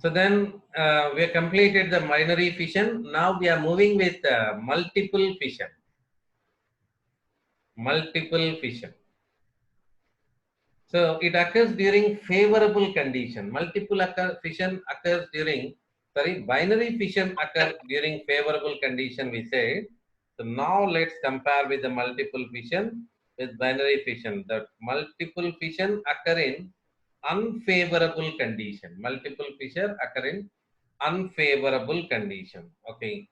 So then we have completed the binary fission. Now we are moving with multiple fission. Multiple fission. So it occurs during favorable condition. Fission occurs during, binary fission occurs during favorable condition, we said. So now let's compare with the multiple fission with binary fission. The multiple fission occur in unfavorable condition. Multiple fission occur in unfavorable condition. Okay.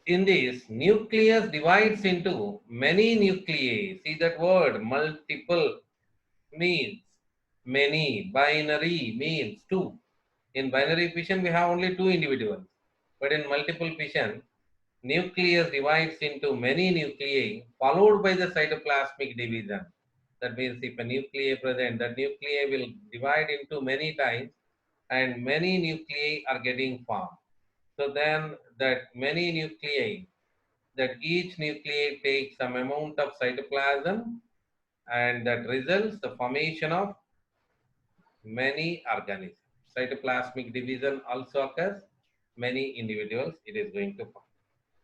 In this, nucleus divides into many nuclei. See that word, multiple means many, binary means two. In binary fission, we have only two individuals. But in multiple fission, nucleus divides into many nuclei followed by the cytoplasmic division. That means if a nuclei present, that nuclei will divide into many times and many nuclei are getting formed. So then that many nuclei, that each nuclei takes some amount of cytoplasm and that results the formation of many organisms. Cytoplasmic division also occurs, many individuals it is going to form.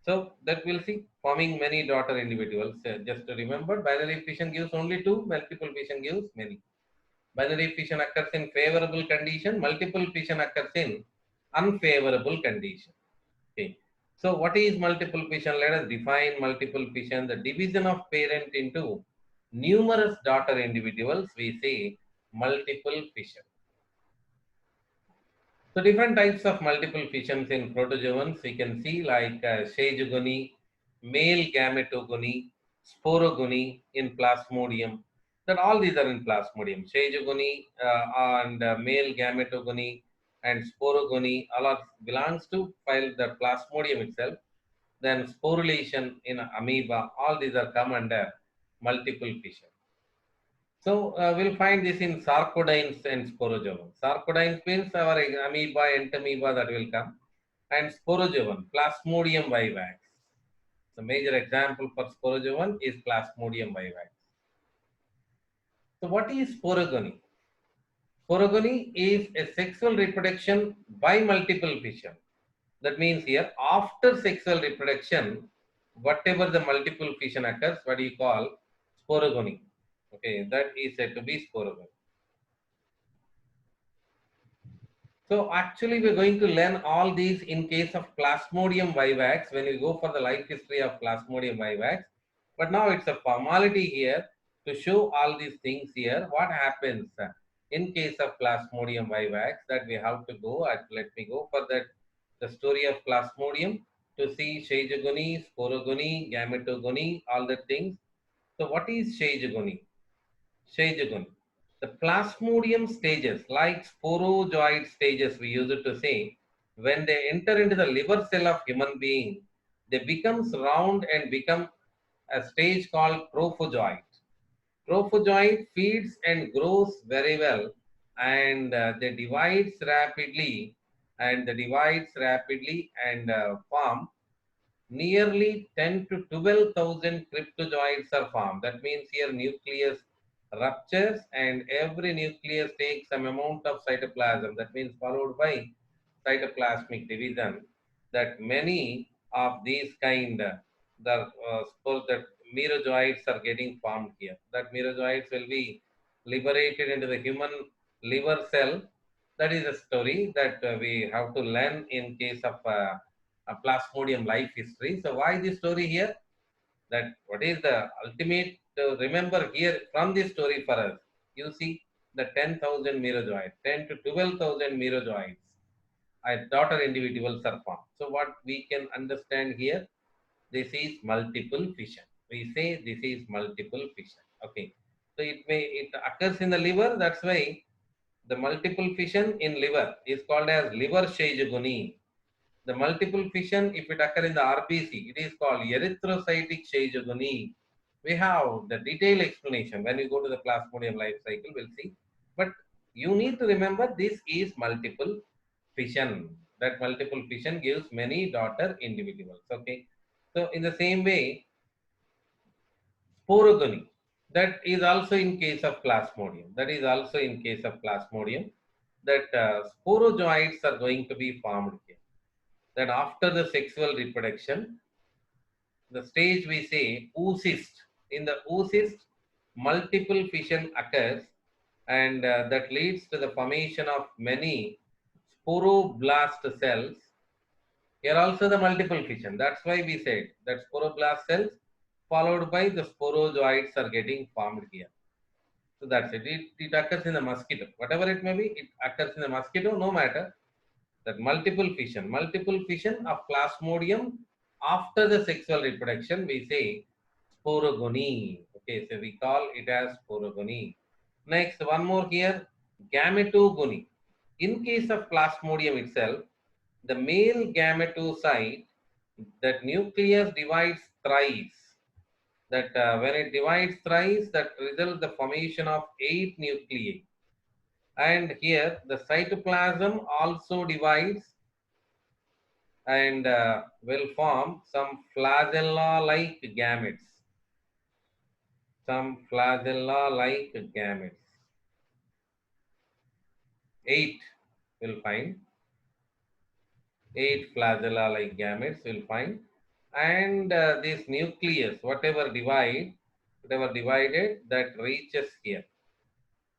So that we'll see forming many daughter individuals. Just to remember, binary fission gives only two, multiple fission gives many. Binary fission occurs in favorable condition, multiple fission occurs in unfavorable condition. Okay. So what is multiple fission? Let us define multiple fission. The division of parent into numerous daughter individuals, we say multiple fission. So different types of multiple fissions in protozoans we can see like Scheizogony, male gametogony, sporogony in Plasmodium. That all these are in Plasmodium. Scheizogony and male gametogony and sporogony all are, belongs to file the Plasmodium itself. Then sporulation in amoeba, all these are come under multiple fission. So we'll find this in sarcodines and sporozoan. Sarcodines means our amoeba, entamoeba that will come, and sporozoan, Plasmodium vivax. The major example for sporozoan is Plasmodium vivax. So what is sporogony? Sporogony is a sexual reproduction by multiple fission. That means here after sexual reproduction, whatever the multiple fission occurs, what do you call sporogony? Okay, that is said to be sporogony. So actually we're going to learn all these in case of Plasmodium vivax when we go for the life history of Plasmodium vivax. But now it's a formality here to show all these things here. What happens in case of Plasmodium vivax that we have to go. Let me go for that. The story of Plasmodium to see Scheizogony, sporogony, gametogony, all the things. So what is Scheizogony? Scheizogony. The plasmodium stages, like sporozoid stages, we use it to say, when they enter into the liver cell of human being, they becomes round and become a stage called trophozoite. Trophozoite feeds and grows very well, and they divides rapidly, and form nearly 10 to 12,000 cryptozoites are formed. That means here nucleus ruptures and every nucleus takes some amount of cytoplasm. That means followed by cytoplasmic division. That many of these kind, suppose that merozoites are getting formed here. That merozoites will be liberated into the human liver cell. That is a story that we have to learn in case of a Plasmodium life history. So why this story here? That what is the ultimate to remember here from this story for us? You see the 10,000 merozoites, 10 to 12,000 merozoites, daughter individuals are formed. So what we can understand here, this is multiple fission. We say this is multiple fission. Okay. So it occurs in the liver. That's why the multiple fission in liver is called as liver Scheizogony. The multiple fission, if it occur in the RBC, it is called erythrocytic Scheizogony. We have the detailed explanation when we go to the Plasmodium life cycle, we'll see. But you need to remember this is multiple fission. That multiple fission gives many daughter individuals. Okay. So in the same way, sporogony. That is also in case of Plasmodium. That is also in case of Plasmodium, that sporozoites are going to be formed here. That after the sexual reproduction, the stage we say oocyst. In the oocyst, multiple fission occurs, and that leads to the formation of many sporoblast cells. Here also the multiple fission. That's why we said that sporoblast cells followed by the sporozoites are getting formed here. So that's it. It occurs in the mosquito. Whatever it may be, it occurs in the mosquito, no matter. That multiple fission of Plasmodium after the sexual reproduction, we say sporogony. Okay, so we call it as sporogony. Next, one more here, gametogony. In case of Plasmodium itself, the male gametocyte, that nucleus divides thrice. That when it divides thrice, that results the formation of 8 nuclei. And here the cytoplasm also divides and will form some flagella-like gametes. Some flagella-like gametes. 8 will find. 8 flagella-like gametes will find. And this nucleus, whatever divided, that reaches here.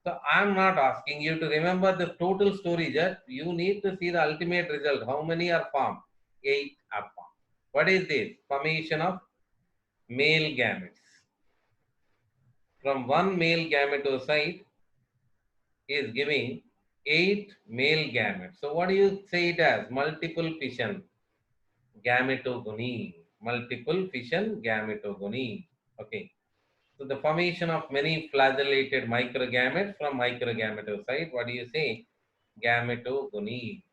So I'm not asking you to remember the total story, just you need to see the ultimate result. How many are formed? 8 are formed. What is this? Formation of male gametes. From one male gametocyte is giving 8 male gametes. So what do you say it as? Multiple fission gametogony. Multiple fission gametogony. Okay. So the formation of many flagellated microgametes from microgametocyte, what do you say? Gametogony.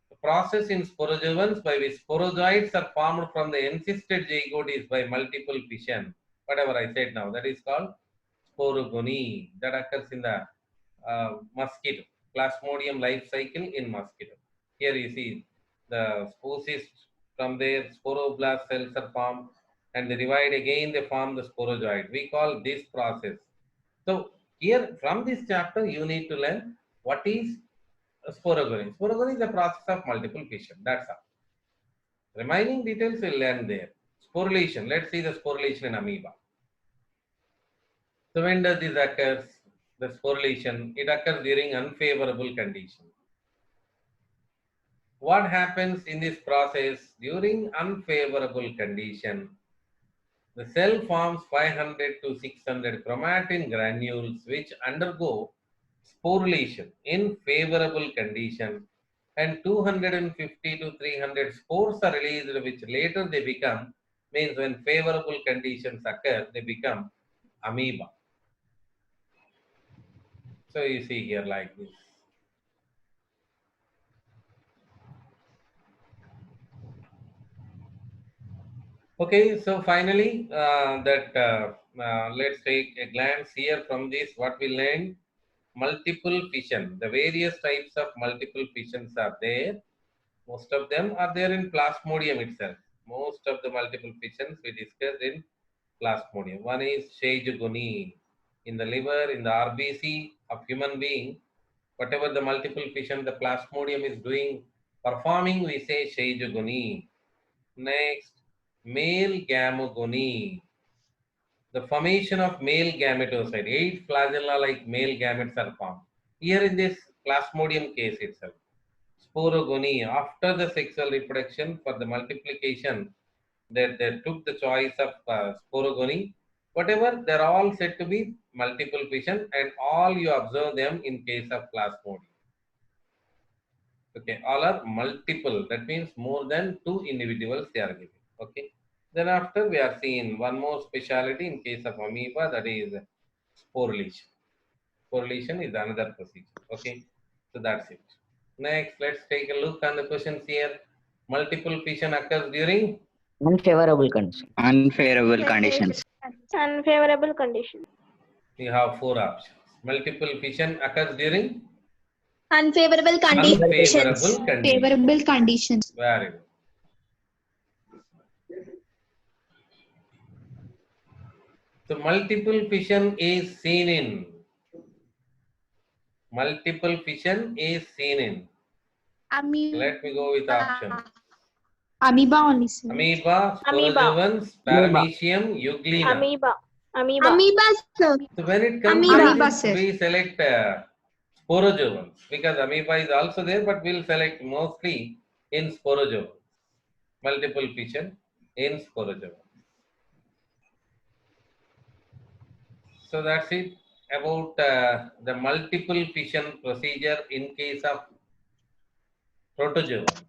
The process in sporozoans by which sporozoites are formed from the encysted zygote is by multiple fission. Whatever I said now, that is called sporogony. That occurs in the mosquito. Plasmodium life cycle in mosquito. Here you see the sporocyst, from there sporoblast cells are formed, and they divide again, they form the sporozoite. We call this process. So here from this chapter you need to learn what is sporogony. Sporogony is the process of multiple fission. That's all. Remaining details we'll learn there. Sporulation. Let's see the sporulation in amoeba. So when does this occurs? The sporulation, it occurs during unfavorable conditions. What happens in this process during unfavorable condition? The cell forms 500 to 600 chromatin granules which undergo sporulation in favorable condition, and 250 to 300 spores are released, which later they become, means when favorable conditions occur, they become amoeba. So you see here like this. Okay, so finally, let's take a glance here from this. What we learned: multiple fission. The various types of multiple fissions are there. Most of them are there in Plasmodium itself. Most of the multiple fissions we discussed in Plasmodium. One is Shejugoni. In the liver, in the RBC of human being, whatever the multiple fission the Plasmodium is doing, performing, we say Shejugoni. Next, male gamogony. The formation of male gametocyte. 8 flagella-like male gametes are formed. Here in this Plasmodium case itself. Sporogony. After the sexual reproduction for the multiplication, they took the choice of sporogony. Whatever, they're all said to be multiple fission, and all you observe them in case of Plasmodium. Okay, all are multiple. That means more than 2 individuals they are giving. Okay. Then after we are seeing one more speciality in case of amoeba, that is sporulation. Sporulation is another procedure. Okay. So that's it. Next, let's take a look on the questions here. Multiple fission occurs during unfavorable conditions. Unfavorable conditions. Unfavorable conditions. We have 4 options. Multiple fission occurs during Unfavorable conditions. unfavorable conditions. Favorable conditions. Very good. So multiple fission is seen in. Multiple fission is seen in. Amoeba. Let me go with option. Amoeba only, sir. Amoeba, Amoeba. Sporozovans, Paramecium, Euglena. Amoeba. Amoeba. Amoeba, sir. So when it comes Amoeba, to this, sir. we select Sporozovans because amoeba is also there, but we'll select mostly in Sporozovans. Multiple fission in Sporozovans. So that's it about the multiple fission procedure in case of protozoans.